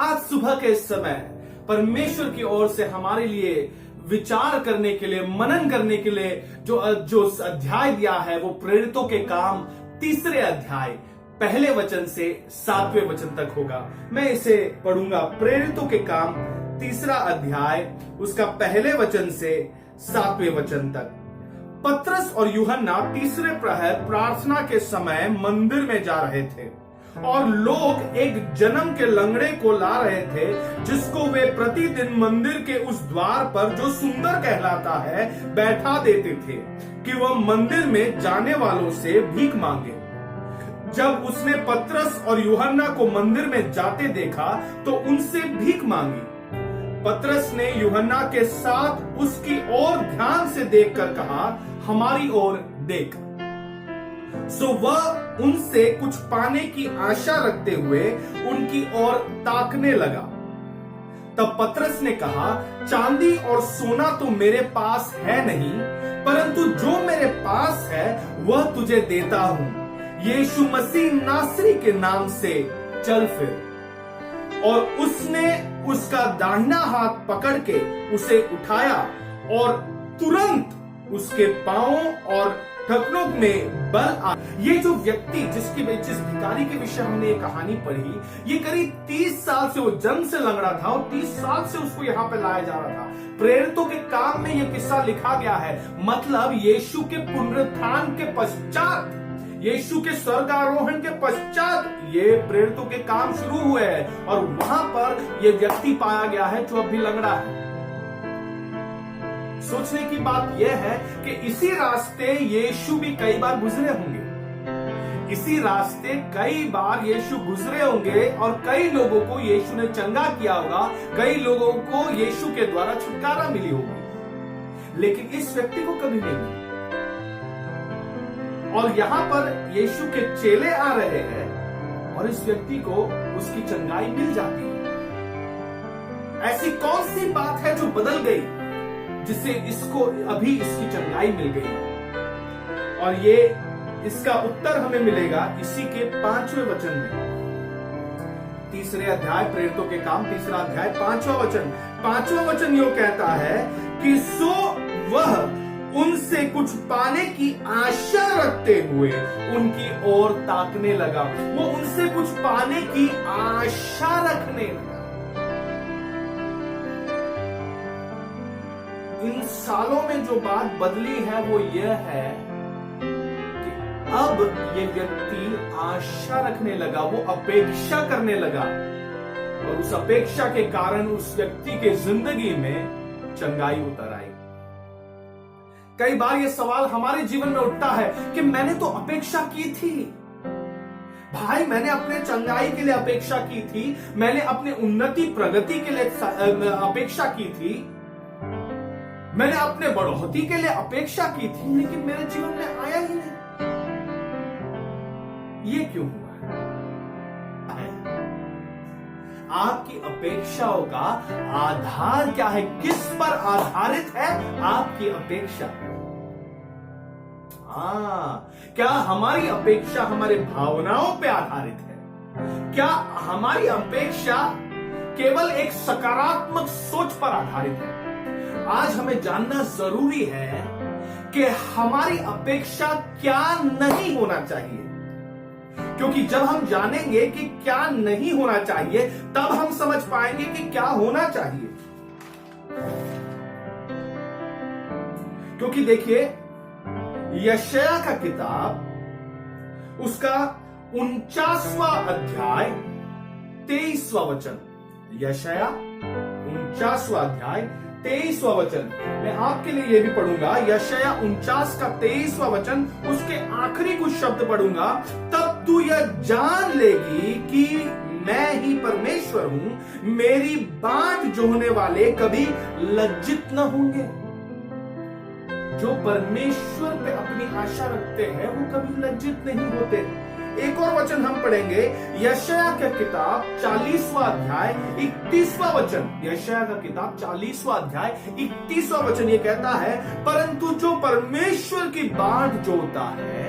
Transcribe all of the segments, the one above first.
आज सुबह के समय परमेश्वर की ओर से हमारे लिए विचार करने के लिए, मनन करने के लिए जो अध्याय दिया है वो प्रेरितों के काम 3 अध्याय पहले वचन से 7वें वचन तक होगा। मैं इसे पढ़ूंगा। प्रेरितों के काम 3 अध्याय उसका पहले वचन से 7वें वचन तक। पतरस और यूहन्ना तीसरे प्रहर प्रार्थना के समय मंदिर में जा रहे थे और लोग एक जन्म के लंगड़े को ला रहे थे, जिसको वे प्रतिदिन मंदिर के उस द्वार पर जो सुंदर कहलाता है बैठा देते थे कि वह मंदिर में जाने वालों से भीख मांगे। जब उसने पतरस और यूहन्ना को मंदिर में जाते देखा तो उनसे भीख मांगी। पतरस ने यूहन्ना के साथ उसकी ओर ध्यान से देखकर कहा, हमारी ओर देख। सो वह उनसे कुछ पाने की आशा रखते हुए उनकी ओर ताकने लगा। तब पतरस ने कहा, चांदी और सोना तो मेरे पास है नहीं, परंतु जो मेरे पास है वह तुझे देता हूं। यीशु मसीह नासरी के नाम से चल फिर। और उसने उसका दाहिना हाथ पकड़ के उसे उठाया और तुरंत उसके पांवों और ठकनों में बल आ। ये जो व्यक्ति जिस भिखारी के विषय हमने ये कहानी पढ़ी, ये करीब 30 साल से वो जन्म से लंगड़ा था और 30 साल से उसको यहाँ पे लाया जा रहा था। प्रेरितों के काम में ये किस्सा लिखा गया है। मतलब यीशु के पुनरुत्थान के पश्चात, यीशु के स्वर्गारोहण के पश्चात ये प्रेरितों के काम शुरू हुए हैं और वहां पर ये व्यक्ति पाया गया है जो अभी लंगड़ा है। सोचने की बात यह है कि इसी रास्ते यीशु भी कई बार गुजरे होंगे। इसी रास्ते कई बार यीशु गुजरे होंगे और कई लोगों को यीशु ने चंगा किया होगा, कई लोगों को यीशु के द्वारा छुटकारा मिली होगी, लेकिन इस व्यक्ति को कभी नहीं मिली। और यहां पर यीशु के चेले आ रहे हैं और इस व्यक्ति को उसकी चंगाई मिल जाती है। ऐसी कौन सी बात है जो बदल गई जिससे इसको अभी इसकी चंगाई मिल गई? और ये इसका उत्तर हमें मिलेगा इसी के 5वें वचन में। 3 अध्याय प्रेरितों के काम 3 अध्याय 5वां वचन। 5वां वचन यो कहता है कि सो वह उनसे कुछ पाने की आशा रखते हुए उनकी ओर ताकने लगा। वो उनसे कुछ पाने की आशा रखने लगा। इन सालों में जो बात बदली है वो यह है कि अब ये व्यक्ति आशा रखने लगा, वो अपेक्षा करने लगा और उस अपेक्षा के कारण उस व्यक्ति के जिंदगी में चंगाई उतर आई। कई बार ये सवाल हमारे जीवन में उठता है कि मैंने तो अपेक्षा की थी भाई, मैंने अपने चंगाई के लिए अपेक्षा की थी, मैंने अपने उन्नति प्रगति के लिए अपेक्षा की थी, मैंने अपने बढ़ोतरी के लिए अपेक्षा की थी, लेकिन मेरे जीवन में आया ही नहीं। ये क्यों हुआ है? आपकी अपेक्षाओं का आधार क्या है? किस पर आधारित है आपकी अपेक्षा? क्या हमारी अपेक्षा हमारे भावनाओं पे आधारित है? क्या हमारी अपेक्षा केवल एक सकारात्मक सोच पर आधारित है? आज हमें जानना जरूरी है कि हमारी अपेक्षा क्या नहीं होना चाहिए, क्योंकि जब हम जानेंगे कि क्या नहीं होना चाहिए तब हम समझ पाएंगे कि क्या होना चाहिए। क्योंकि देखिए, यशायाह का किताब उसका 49वां अध्याय 23वां वचन। यशायाह 49वां अध्याय 23वां वचन मैं आपके लिए यह भी पढ़ूंगा। यशायाह 49 का 23वां वचन, उसके आखिरी कुछ शब्द पढ़ूंगा। तब तू यह जान लेगी कि मैं ही परमेश्वर हूं, मेरी बाट जोहने वाले कभी लज्जित न होंगे। जो परमेश्वर पे अपनी आशा रखते हैं वो कभी लज्जित नहीं होते। एक और वचन हम पढ़ेंगे, यशायाह का किताब 40वां अध्याय 31वां वचन। यशायाह का किताब 40वां अध्याय 31वां वचन ये कहता है, परंतु जो परमेश्वर की बाट जोता है,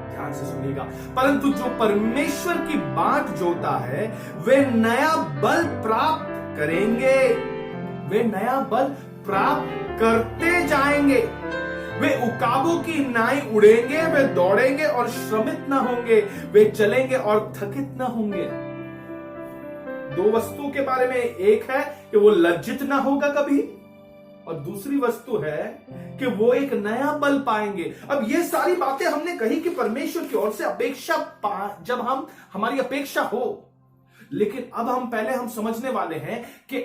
ध्यान ध्यान से सुनिएगा, परंतु जो परमेश्वर की बाट जोता है वे नया बल प्राप्त करेंगे, वे नया बल प्राप्त करते जाएंगे। वे उकाबों की नाई उड़ेंगे, वे दौड़ेंगे और श्रमित न होंगे, वे चलेंगे और थकित न होंगे। दो वस्तुओं के बारे में, एक है कि वो लज्जित ना होगा कभी, और दूसरी वस्तु है कि वो एक नया बल पाएंगे। अब ये सारी बातें हमने कही कि परमेश्वर की ओर से अपेक्षा जब हमारी अपेक्षा हो, लेकिन अब हम समझने वाले हैं कि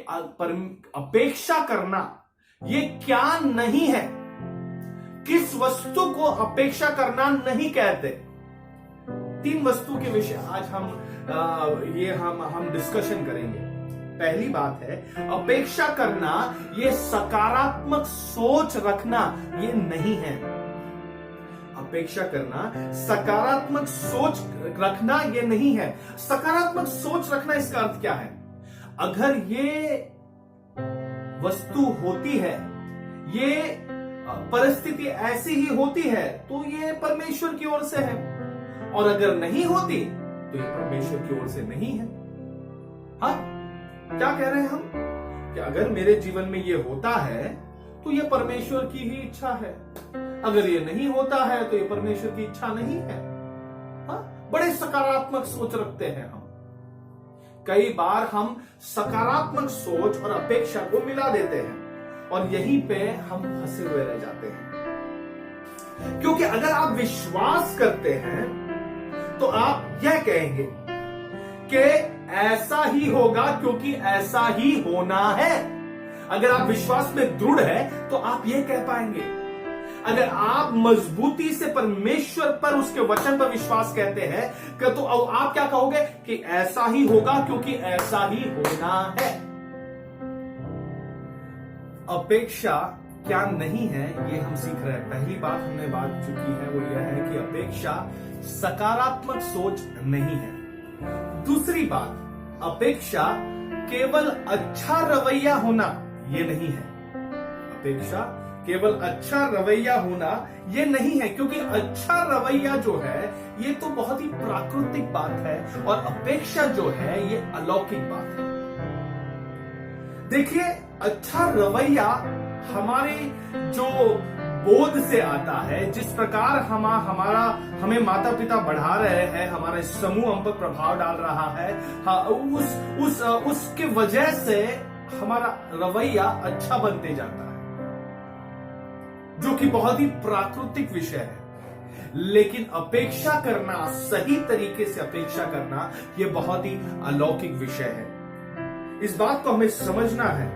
अपेक्षा करना ये क्या नहीं है, किस वस्तु को अपेक्षा करना नहीं कहते। तीन वस्तु के विषय आज हम डिस्कशन करेंगे। पहली बात है, अपेक्षा करना ये सकारात्मक सोच रखना ये नहीं है। अपेक्षा करना सकारात्मक सोच रखना ये नहीं है। सकारात्मक सोच रखना इसका अर्थ क्या है? अगर ये वस्तु होती है, ये परिस्थिति ऐसी ही होती है, तो ये परमेश्वर की ओर से है, और अगर नहीं होती तो ये परमेश्वर की ओर से नहीं है। हाँ, क्या कह रहे हैं हम? कि अगर मेरे जीवन में ये होता है तो ये परमेश्वर की ही इच्छा है, अगर ये नहीं होता है तो ये परमेश्वर की इच्छा नहीं है। हाँ, बड़े सकारात्मक सोच रखते हैं हम। कई बार हम सकारात्मक सोच और अपेक्षा को मिला देते हैं और यहीं पे हम फंसे हुए रह जाते हैं। क्योंकि अगर आप विश्वास करते हैं तो आप यह कहेंगे कि ऐसा ही होगा क्योंकि ऐसा ही होना है। अगर आप विश्वास में दृढ़ है तो आप यह कह पाएंगे। अगर आप मजबूती से परमेश्वर पर, उसके वचन पर विश्वास करते हैं तो आप क्या कहोगे? कि ऐसा ही होगा क्योंकि ऐसा ही होना है। अपेक्षा क्या नहीं है ये हम सीख रहे हैं। पहली बात हमने बात चुकी है वो यह है कि अपेक्षा सकारात्मक सोच नहीं है। दूसरी बात, अपेक्षा केवल अच्छा रवैया होना ये नहीं है। अपेक्षा केवल अच्छा रवैया होना ये नहीं है, क्योंकि अच्छा रवैया जो है ये तो बहुत ही प्राकृतिक बात है और अपेक्षा जो है ये अलौकिक बात है। देखिए, अच्छा रवैया हमारे जो बोध से आता है, जिस प्रकार हमें माता पिता बढ़ा रहे हैं, हमारे समूह हम पर प्रभाव डाल रहा है, उसके वजह से हमारा रवैया अच्छा बनते जाता है, जो कि बहुत ही प्राकृतिक विषय है। लेकिन अपेक्षा करना, सही तरीके से अपेक्षा करना, यह बहुत ही अलौकिक विषय है। इस बात को हमें समझना है।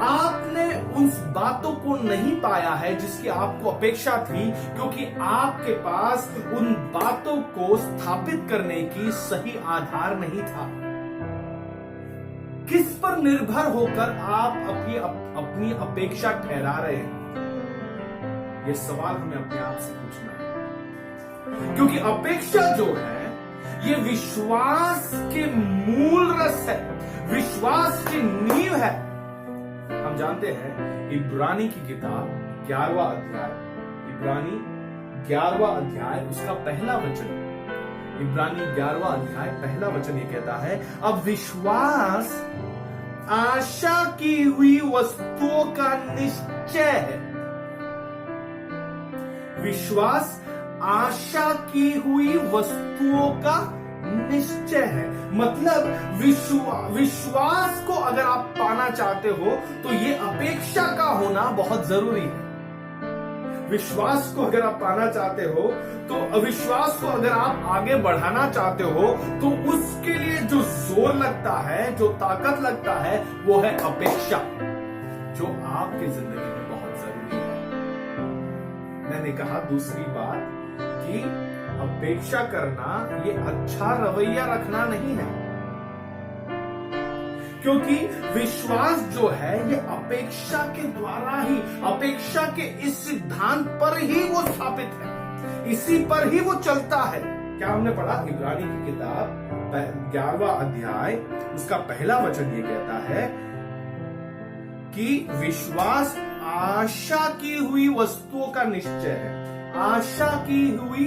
आपने उन बातों को नहीं पाया है जिसकी आपको अपेक्षा थी, क्योंकि आपके पास उन बातों को स्थापित करने की सही आधार नहीं था। किस पर निर्भर होकर आप अपनी अपेक्षा ठहरा रहे हैं? यह सवाल हमें अपने आप से पूछना है, क्योंकि अपेक्षा जो है ये विश्वास के मूल रस है, विश्वास की नींव है। हम जानते हैं इब्रानी की किताब 11वां अध्याय, इब्रानी 11वां अध्याय उसका पहला वचन, इब्रानी 11वां अध्याय पहला वचन ये कहता है, अब विश्वास आशा की हुई वस्तुओं का निश्चय है। विश्वास आशा की हुई वस्तुओं का निश्चय है। मतलब विश्वास को अगर आप पाना चाहते हो तो ये अपेक्षा का होना बहुत जरूरी है। विश्वास को अगर आप पाना चाहते हो तो अविश्वास को अगर आप आगे बढ़ाना चाहते हो तो उसके लिए जो जोर लगता है, जो ताकत लगता है, वो है अपेक्षा, जो आपकी जिंदगी में बहुत जरूरी है। मैंने कहा दूसरी बात कि अपेक्षा करना ये अच्छा रवैया रखना नहीं है, क्योंकि विश्वास जो है ये अपेक्षा के द्वारा ही, अपेक्षा के इस सिद्धांत पर ही वो स्थापित है, इसी पर ही वो चलता है। क्या हमने पढ़ा? इब्रानी की किताब 11वां अध्याय उसका पहला वचन ये कहता है कि विश्वास आशा की हुई वस्तुओं का निश्चय है। आशा की हुई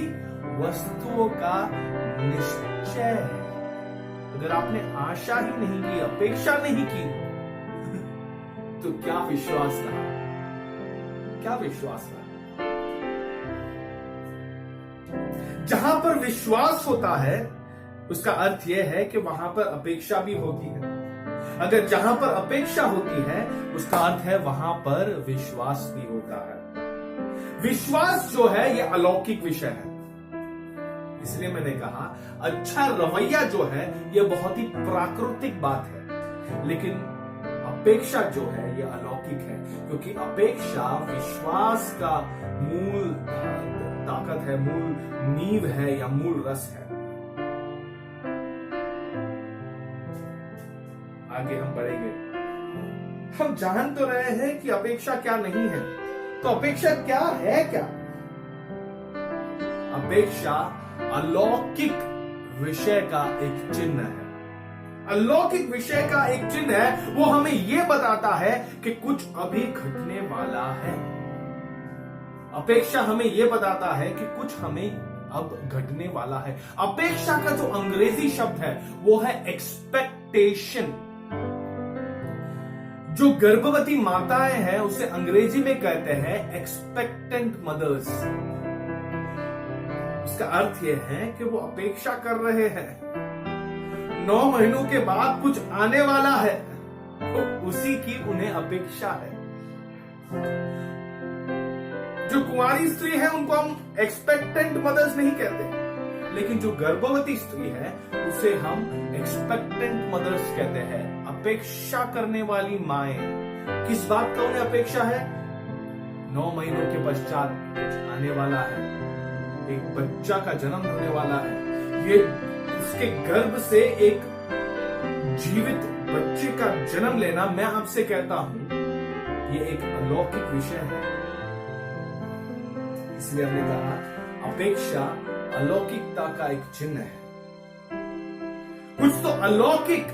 वस्तुओं का निश्चय है। अगर आपने आशा ही नहीं की, अपेक्षा नहीं की, तो क्या विश्वास रहा? क्या विश्वास रहा? जहां पर विश्वास होता है उसका अर्थ यह है कि वहां पर अपेक्षा भी होती है। अगर जहां पर अपेक्षा होती है उसका अर्थ है वहां पर विश्वास भी होता है। विश्वास जो है यह अलौकिक विषय है, इसलिए मैंने कहा अच्छा रवैया जो है यह बहुत ही प्राकृतिक बात है, लेकिन अपेक्षा जो है यह अलौकिक है, क्योंकि अपेक्षा विश्वास का मूल ताकत है, मूल नींव है या मूल रस है। आगे हम बढ़ेंगे। हम जान तो रहे हैं कि अपेक्षा क्या नहीं है, तो अपेक्षा क्या है? क्या अपेक्षा अलौकिक विषय का एक चिन्ह है। अलौकिक विषय का एक चिन्ह है, वो हमें यह बताता है कि कुछ अभी घटने वाला है। अपेक्षा हमें यह बताता है कि कुछ हमें अब घटने वाला है। अपेक्षा का जो अंग्रेजी शब्द है वो है एक्सपेक्टेशन। जो गर्भवती माताएं हैं उसे अंग्रेजी में कहते हैं एक्सपेक्टेंट मदर्स। उसका अर्थ यह है कि वो अपेक्षा कर रहे हैं 9 महीनों के बाद कुछ आने वाला है, तो उसी की उन्हें अपेक्षा है। जो कुंवारी स्त्री है उनको हम एक्सपेक्टेंट मदर्स नहीं कहते, लेकिन जो गर्भवती स्त्री है उसे हम एक्सपेक्टेंट मदर्स कहते हैं। अपेक्षा करने वाली माएं, किस बात का उन्हें अपेक्षा है? 9 महीनों के पश्चात कुछ आने वाला है, एक बच्चा का जन्म होने वाला है। ये उसके गर्भ से एक जीवित बच्चे का जन्म लेना, मैं आपसे कहता हूं ये एक अलौकिक विषय है। इसलिए हमने कहा अपेक्षा अलौकिकता का एक चिन्ह है। कुछ तो अलौकिक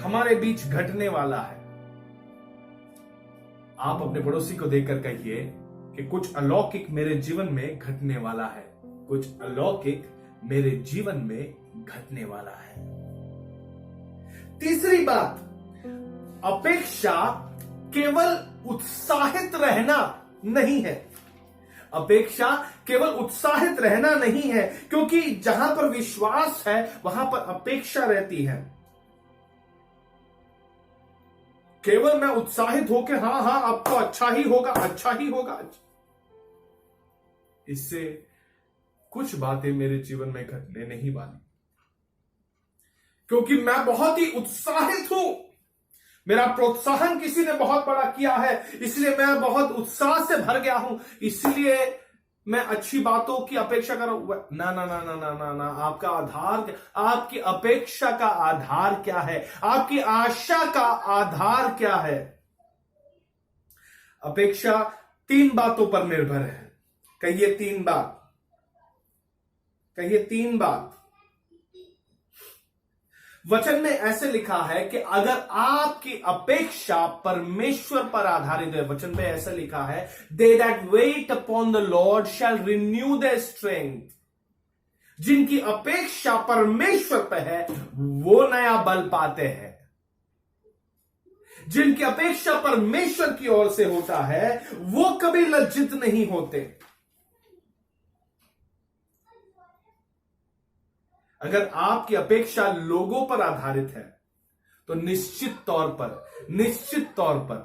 हमारे बीच घटने वाला है। आप अपने पड़ोसी को देखकर कहिए कि कुछ अलौकिक मेरे जीवन में घटने वाला है। कुछ अलौकिक मेरे जीवन में घटने वाला है। तीसरी बात, अपेक्षा केवल उत्साहित रहना नहीं है। अपेक्षा केवल उत्साहित रहना नहीं है, क्योंकि जहां पर विश्वास है वहां पर अपेक्षा रहती है। केवल मैं उत्साहित होकर हाँ अब तो अच्छा ही होगा, अच्छा ही होगा, इससे कुछ बातें मेरे जीवन में घटने नहीं वाली, क्योंकि मैं बहुत ही उत्साहित हूं। मेरा प्रोत्साहन किसी ने बहुत बड़ा किया है, इसलिए मैं बहुत उत्साह से भर गया हूं, इसलिए मैं अच्छी बातों की अपेक्षा कर रहा हूं। ना ना ना ना ना ना ना, आपका आधार, आपकी अपेक्षा का आधार क्या है? आपकी आशा का आधार क्या है? अपेक्षा 3 बातों पर निर्भर है। कहिए 3 बात, कहिए 3 बात। वचन में ऐसे लिखा है कि अगर आपकी अपेक्षा परमेश्वर पर आधारित है, वचन में ऐसा लिखा है, they that wait upon the lord shall renew their strength. जिनकी अपेक्षा परमेश्वर पर है वो नया बल पाते हैं। जिनकी अपेक्षा परमेश्वर की ओर से होता है वो कभी लज्जित नहीं होते। अगर आपकी अपेक्षा लोगों पर आधारित है तो निश्चित तौर पर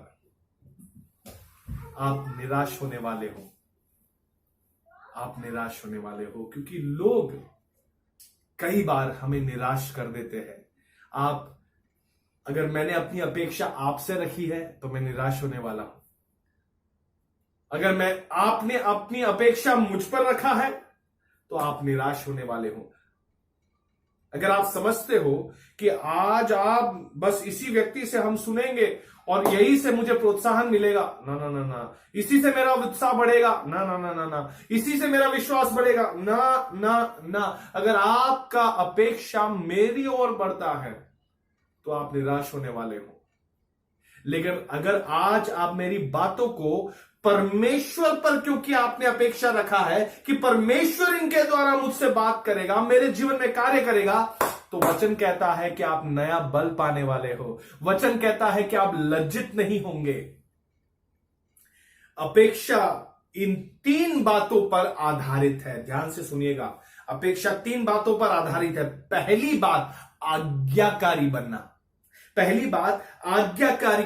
आप निराश होने वाले हो। आप निराश होने वाले हो, क्योंकि लोग कई बार हमें निराश कर देते हैं। अगर मैंने अपनी अपेक्षा आपसे रखी है तो मैं निराश होने वाला हूं। अगर आपने अपनी अपेक्षा मुझ पर रखा है तो आप निराश होने वाले हो। अगर आप समझते हो कि आज आप बस इसी व्यक्ति से हम सुनेंगे और यही से मुझे प्रोत्साहन मिलेगा, ना ना ना ना, इसी से मेरा उत्साह बढ़ेगा, ना ना ना ना ना, इसी से मेरा विश्वास बढ़ेगा, ना ना ना, अगर आपका अपेक्षा मेरी ओर बढ़ता है तो आप निराश होने वाले हो। लेकिन अगर आज आप मेरी बातों को परमेश्वर पर क्योंकि आपने अपेक्षा रखा है कि परमेश्वर इनके द्वारा मुझसे बात करेगा, मेरे जीवन में कार्य करेगा, तो वचन कहता है कि आप नया बल पाने वाले हो। वचन कहता है कि आप लज्जित नहीं होंगे। अपेक्षा इन 3 बातों पर आधारित है। ध्यान से सुनिएगा, अपेक्षा 3 बातों पर आधारित है। पहली बात, आज्ञाकारी बनना। पहली बात, आज्ञाकारी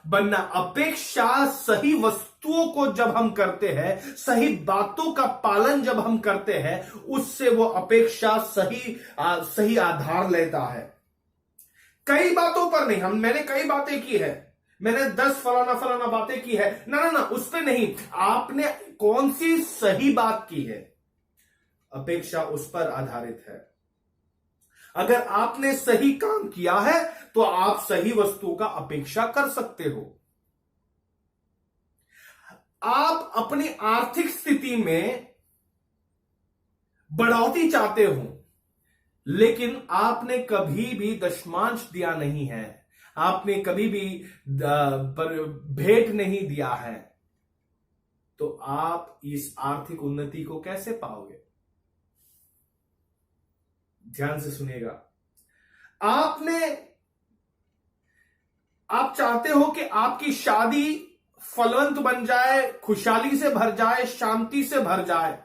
बनना। अपेक्षा सही वस्तुओं को जब हम करते हैं, सही बातों का पालन जब हम करते हैं, उससे वो अपेक्षा सही आधार लेता है। कई बातों पर नहीं, मैंने कई बातें की है, मैंने 10 फलाना बातें की है, ना, उस पर नहीं, आपने कौन सी सही बात की है, अपेक्षा उस पर आधारित है। अगर आपने सही काम किया है तो आप सही वस्तु का अपेक्षा कर सकते हो। आप अपनी आर्थिक स्थिति में बढ़ोतरी चाहते हो, लेकिन आपने कभी भी दशमांश दिया नहीं है, आपने कभी भी भेंट नहीं दिया है, तो आप इस आर्थिक उन्नति को कैसे पाओगे? ध्यान से सुनिएगा। आप चाहते हो कि आपकी शादी फलवंत बन जाए, खुशहाली से भर जाए, शांति से भर जाए,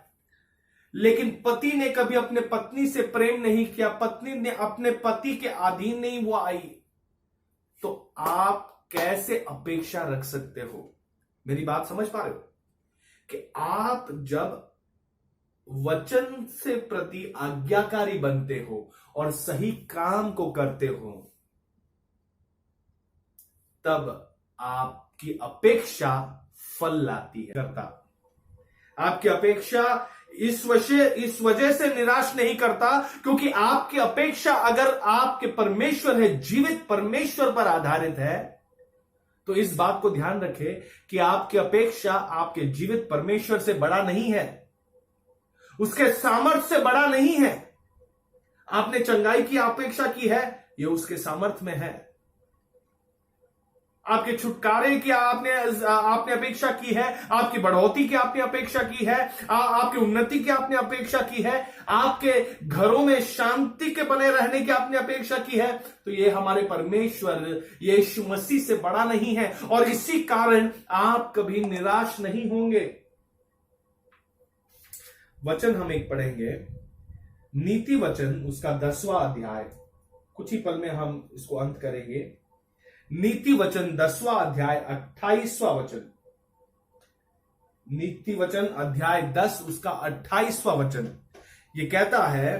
लेकिन पति ने कभी अपने पत्नी से प्रेम नहीं किया, पत्नी ने अपने पति के अधीन नहीं वो आई, तो आप कैसे अपेक्षा रख सकते हो? मेरी बात समझ पा रहे हो कि आप जब वचन से प्रति आज्ञाकारी बनते हो और सही काम को करते हो, तब आपकी अपेक्षा फल लाती है। आपकी अपेक्षा इस वजह से निराश नहीं करता, क्योंकि आपकी अपेक्षा अगर आपके परमेश्वर है, जीवित परमेश्वर पर आधारित है, तो इस बात को ध्यान रखें कि आपकी अपेक्षा आपके जीवित परमेश्वर से बड़ा नहीं है, उसके सामर्थ्य से बड़ा नहीं है। आपने चंगाई की अपेक्षा की है, यह उसके सामर्थ्य में है। आपके छुटकारे की आपने अपेक्षा की है, आपकी बढ़ोतरी की आपने अपेक्षा की है, आपकी उन्नति की आपने अपेक्षा की है, आपके घरों में शांति के बने रहने की आपने अपेक्षा की है, तो ये हमारे परमेश्वर यीशु मसीह से बड़ा नहीं है, और इसी कारण आप कभी निराश नहीं होंगे। वचन हम एक पढ़ेंगे, नीति वचन उसका 10वां अध्याय, कुछ ही पल में हम इसको अंत करेंगे। नीति वचन 10वां अध्याय 28वां वचन, नीति वचन अध्याय 10 उसका 28वां वचन, ये कहता है,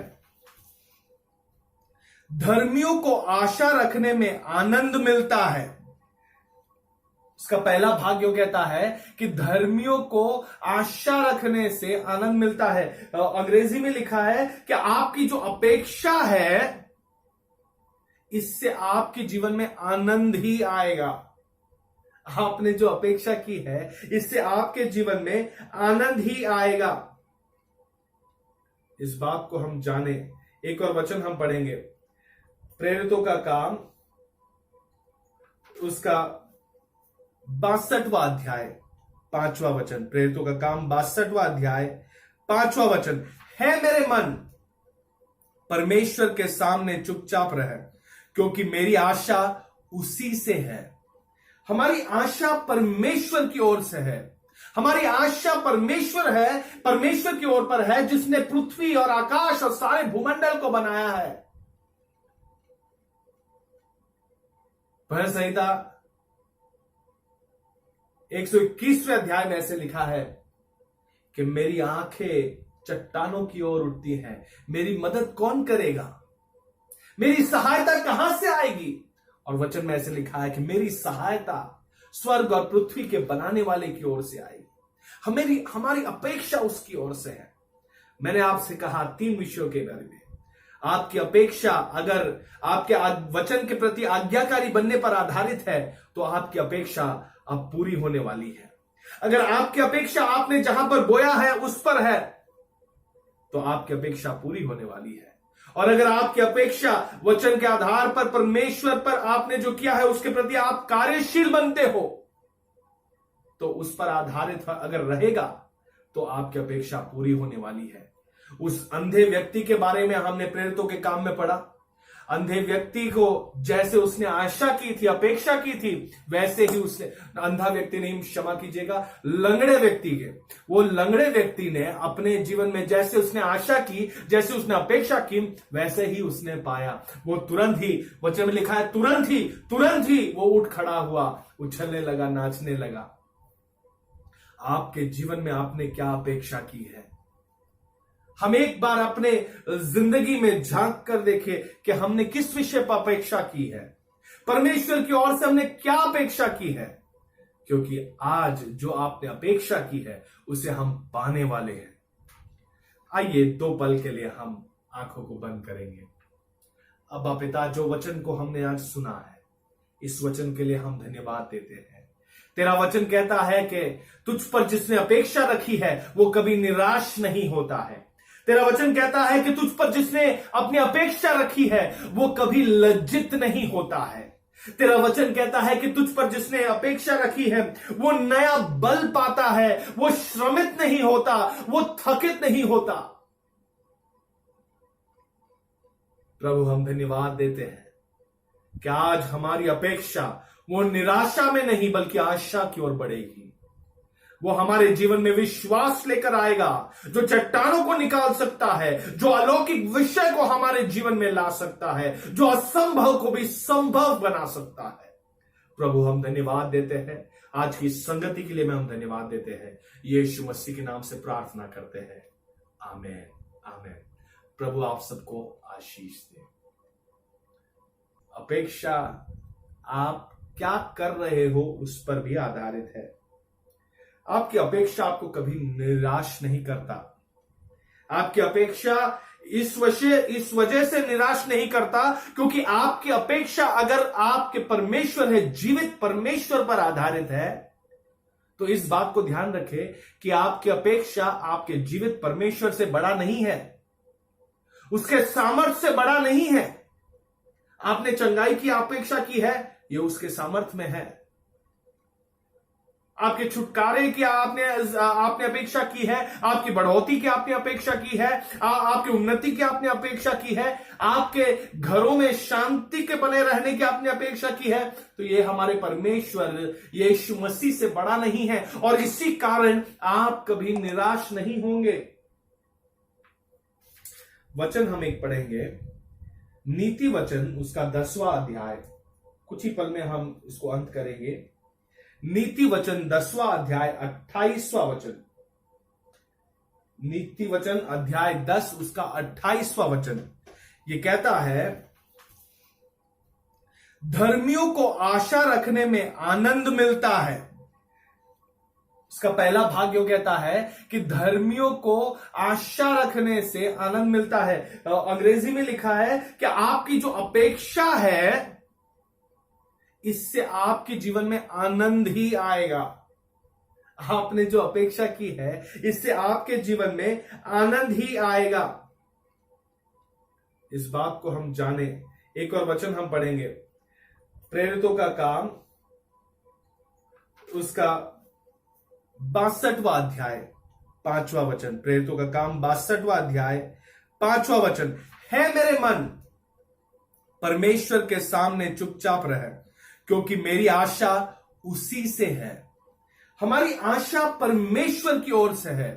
धर्मियों को आशा रखने में आनंद मिलता है। इसका पहला भाग यो कहता है कि धर्मियों को आशा रखने से आनंद मिलता है। अंग्रेजी में लिखा है कि आपकी जो अपेक्षा है, इससे आपके जीवन में आनंद ही आएगा। आपने जो अपेक्षा की है, इससे आपके जीवन में आनंद ही आएगा। इस बात को हम जाने। एक और वचन हम पढ़ेंगे, प्रेरितों का काम उसका 62वां अध्याय 5वां वचन, प्रेरितों का काम 62वां अध्याय 5वां वचन, है मेरे मन परमेश्वर के सामने चुपचाप रहे, क्योंकि मेरी आशा उसी से है। हमारी आशा परमेश्वर की ओर से है। हमारी आशा परमेश्वर है, परमेश्वर की ओर पर है, जिसने पृथ्वी और आकाश और सारे भूमंडल को बनाया है। भजन संहिता 121वें अध्याय में ऐसे लिखा है कि मेरी आंखें चट्टानों की ओर उठती हैं, मेरी मदद कौन करेगा, मेरी सहायता कहां से आएगी? और वचन में ऐसे लिखा है कि मेरी सहायता स्वर्ग और पृथ्वी के बनाने वाले की ओर से आएगी। हमारी अपेक्षा उसकी ओर से है। मैंने आपसे कहा 3 विषयों के बारे में। आपकी अपेक्षा अगर आपके वचन के प्रति आज्ञाकारी बनने पर आधारित है, तो आपकी अपेक्षा अब पूरी होने वाली है। अगर आपकी अपेक्षा आपने जहां पर बोया है उस पर है, तो आपकी अपेक्षा पूरी होने वाली है। और अगर आपकी अपेक्षा वचन के आधार पर परमेश्वर पर आपने जो किया है उसके प्रति आप कार्यशील बनते हो, तो उस पर आधारित अगर रहेगा तो आपकी अपेक्षा पूरी होने वाली है। उस अंधे व्यक्ति के बारे में हमने प्रेरितों के काम में पढ़ा। अंधे व्यक्ति को जैसे उसने आशा की थी, अपेक्षा की थी, वैसे ही उसने, अंधा व्यक्ति नहीं, क्षमा कीजिएगा, लंगड़े व्यक्ति के, वो लंगड़े व्यक्ति ने अपने जीवन में जैसे उसने आशा की, जैसे उसने अपेक्षा की, वैसे ही उसने पाया। वो तुरंत ही, वचन में लिखा है तुरंत ही वो उठ खड़ा हुआ, उछलने लगा, नाचने लगा। आपके जीवन में आपने क्या अपेक्षा की है? हम एक बार अपने जिंदगी में झांक कर देखें कि हमने किस विषय पर अपेक्षा की है, परमेश्वर की ओर से हमने क्या अपेक्षा की है, क्योंकि आज जो आपने अपेक्षा की है उसे हम पाने वाले हैं। आइए 2 पल के लिए हम आंखों को बंद करेंगे। अब्बा पिता, जो वचन को हमने आज सुना है, इस वचन के लिए हम धन्यवाद देते हैं। तेरा वचन कहता है कि तुझ पर जिसने अपेक्षा रखी है वो कभी निराश नहीं होता है। तेरा वचन कहता है कि तुझ पर जिसने अपनी अपेक्षा रखी है वो कभी लज्जित नहीं होता है। तेरा वचन कहता है कि तुझ पर जिसने अपेक्षा रखी है वो नया बल पाता है, वो श्रमित नहीं होता, वो थकित नहीं होता। प्रभु, हम धन्यवाद देते हैं कि आज हमारी अपेक्षा वो निराशा में नहीं बल्कि आशा की ओर बढ़ेगी। वो हमारे जीवन में विश्वास लेकर आएगा जो चट्टानों को निकाल सकता है, जो अलौकिक विषय को हमारे जीवन में ला सकता है, जो असंभव को भी संभव बना सकता है। प्रभु, हम धन्यवाद देते हैं आज की संगति के लिए, हम धन्यवाद देते हैं। यीशु मसीह के नाम से प्रार्थना करते हैं, आमीन आमीन। प्रभु आप सबको आशीष दे। अपेक्षा आप क्या कर रहे हो उस पर भी आधारित है। आपकी अपेक्षा आपको कभी निराश नहीं करता। आपकी अपेक्षा इस वजह से निराश नहीं करता क्योंकि आपकी अपेक्षा अगर आपके परमेश्वर है, जीवित परमेश्वर पर आधारित है, तो इस बात को ध्यान रखें कि आपकी अपेक्षा आपके जीवित परमेश्वर से बड़ा नहीं है, उसके सामर्थ्य से बड़ा नहीं है। आपने चंगाई की अपेक्षा की है, ये उसके सामर्थ्य में है। आपके छुटकारे की आपने अपेक्षा की है, आपकी बढ़ोतरी की आपने अपेक्षा की है, आपकी उन्नति की आपने अपेक्षा की है, आपके घरों में शांति के बने रहने की आपने अपेक्षा की है, तो ये हमारे परमेश्वर यीशु मसीह से बड़ा नहीं है और इसी कारण आप कभी निराश नहीं होंगे। वचन हम एक पढ़ेंगे, नीति वचन उसका 10वां अध्याय, कुछ ही पल में हम इसको अंत करेंगे। नीति वचन 10वां अध्याय 28वां वचन, नीति वचन अध्याय 10 उसका 28वां वचन, ये कहता है, धर्मियों को आशा रखने में आनंद मिलता है। इसका पहला भाग यो कहता है कि धर्मियों को आशा रखने से आनंद मिलता है। अंग्रेजी में लिखा है कि आपकी जो अपेक्षा है इससे आपके जीवन में आनंद ही आएगा। आपने जो अपेक्षा की है इससे आपके जीवन में आनंद ही आएगा। इस बात को हम जाने। एक और वचन हम पढ़ेंगे, प्रेरितों का काम उसका 62वां अध्याय 5वां वचन, प्रेरितों का काम 62वां अध्याय 5वां वचन, है मेरे मन परमेश्वर के सामने चुपचाप रहे क्योंकि मेरी आशा उसी से है। हमारी आशा परमेश्वर की ओर से है।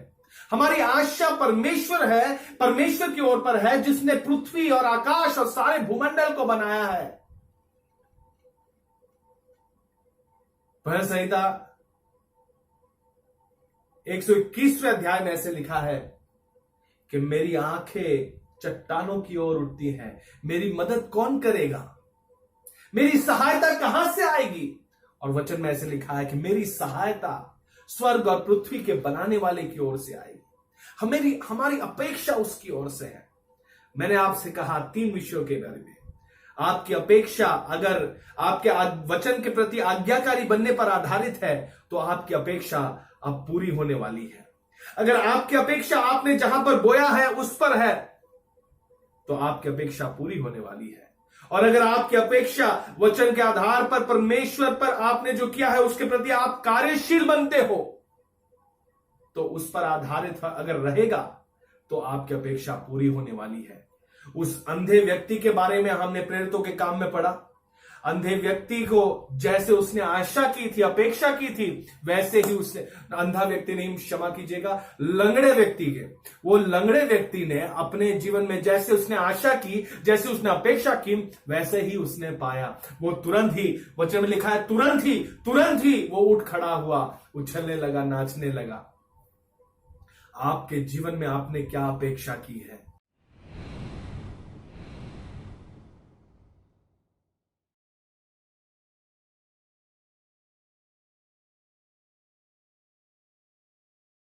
हमारी आशा परमेश्वर है, परमेश्वर की ओर पर है जिसने पृथ्वी और आकाश और सारे भूमंडल को बनाया है। भजन संहिता 121वें अध्याय में ऐसे लिखा है कि मेरी आंखें चट्टानों की ओर उठती हैं, मेरी मदद कौन करेगा, मेरी सहायता कहां से आएगी। और वचन में ऐसे लिखा है कि मेरी सहायता स्वर्ग और पृथ्वी के बनाने वाले की ओर से आएगी। हमारी अपेक्षा उसकी ओर से है। मैंने आपसे कहा 3 विषयों के बारे में। आपकी अपेक्षा अगर आपके वचन के प्रति आज्ञाकारी बनने पर आधारित है तो आपकी अपेक्षा अब पूरी होने वाली है। अगर आपकी अपेक्षा आपने जहां पर बोया है उस पर है तो आपकी अपेक्षा पूरी होने वाली है। और अगर आपकी अपेक्षा वचन के आधार पर परमेश्वर पर आपने जो किया है उसके प्रति आप कार्यशील बनते हो, तो उस पर आधारित अगर रहेगा तो आपकी अपेक्षा पूरी होने वाली है। उस अंधे व्यक्ति के बारे में हमने प्रेरितों के काम में पढ़ा। अंधे व्यक्ति को जैसे उसने आशा की थी, अपेक्षा की थी, वैसे ही उसने, अंधा व्यक्ति नहीं, क्षमा कीजिएगा, लंगड़े व्यक्ति के, वो लंगड़े व्यक्ति ने अपने जीवन में जैसे उसने आशा की, जैसे उसने अपेक्षा की, वैसे ही उसने पाया। वो तुरंत ही, वचन में लिखा है तुरंत ही वो उठ खड़ा हुआ, उछलने लगा, नाचने लगा। आपके जीवन में आपने क्या अपेक्षा की है?